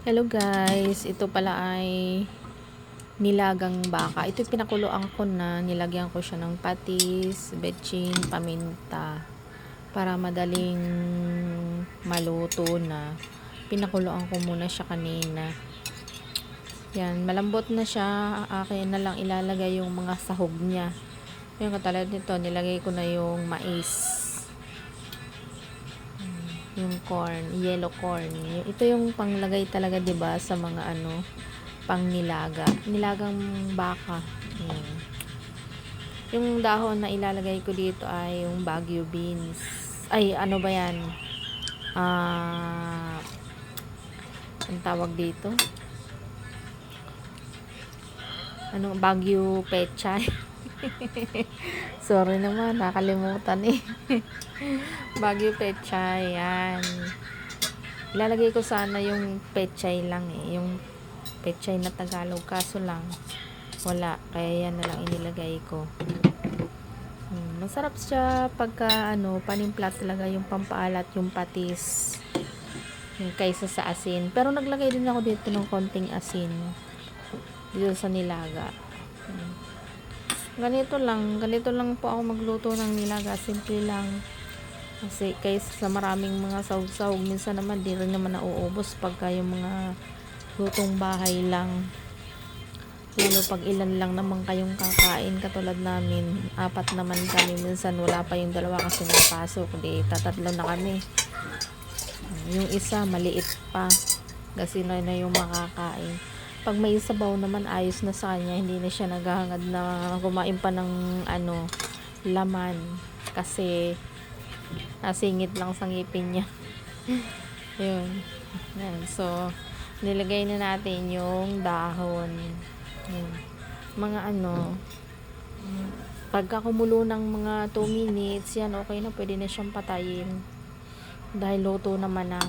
Hello guys, ito pala ay nilagang baka. Ito pinakuluan ko na, nilagyan ko siya ng patis, betchin, paminta para madaling maluto na. Pinakuluan ko muna siya kanina. Yan, malambot na siya. Akin na lang ilalagay yung mga sahog niya. Yung katulad nito, nilagay ko na yung mais. Yung corn, yellow corn. Ito yung panglagay talaga 'di ba sa mga pang nilagang baka. Yung dahon na ilalagay ko dito ay yung Baguio beans. Ay, ano ba 'yan? Ah, ang tawag dito? Baguio pechay. Sorry naman, nakalimutan eh. Baguio pechay, yan. Ilalagay ko sana yung pechay lang eh. Yung pechay na Tagalog. Kaso lang, wala. Kaya yan na lang inilagay ko. Masarap siya pagka panimpla talaga yung pampaalat, yung patis. Yung kaysa sa asin. Pero naglagay din ako dito ng konting asin. Dito sa nilaga. Ganito lang po ako magluto ng nilaga, simple lang. Kasi kaysa sa maraming mga sahog-sahog, minsan naman di rin naman nauubos pagka yung mga lutong bahay lang. Lalo pag ilan lang naman kayong kakain, katulad namin, 4 naman kami, minsan wala pa yung 2 kasi napasok, di tatatlo na kami. Yung isa maliit pa kasi na yung makakain. Pag may sabaw naman, ayos na sa kanya, hindi na siya naghahangad na kumain pa ng laman kasi nasingit lang sa ngipin niya. Yun. Yan. So nilagay na natin yung dahon. Yun. Mga pagka kumulo ng mga 2 minutes, yan okay na, pwede na siyang patayin dahil luto naman na.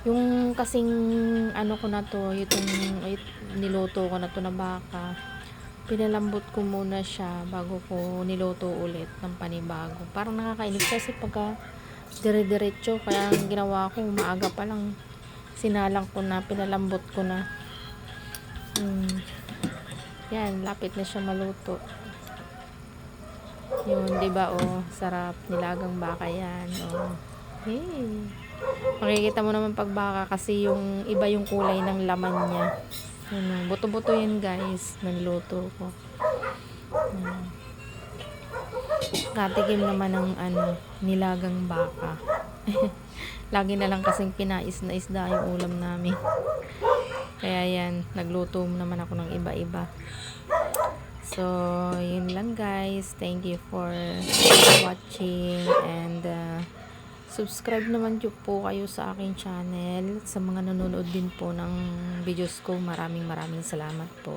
Yung kasing ko na to, itong niluto ko na to na baka, pinalambot ko muna siya bago ko niluto ulit ng panibago. Parang nakakainis kasi pagka dire-diretso, kaya ang ginawa ko, maaga pa lang sinalang ko na, pinalambot ko na. Yan, lapit na siya maluto. Yun, diba sarap, nilagang baka yan. Hey. Makikita mo naman pag baka kasi yung iba yung kulay ng laman niya. Buto-buto yan guys, nanluto ko. Katikim naman ng nilagang baka. Lagi na lang kasing pinais na isda yung ulam namin. Kaya yan, nagluto naman ako ng iba-iba. So, yun lang guys. Thank you for watching and subscribe naman po kayo sa aking channel. Sa mga nanonood din po ng videos ko, maraming salamat po.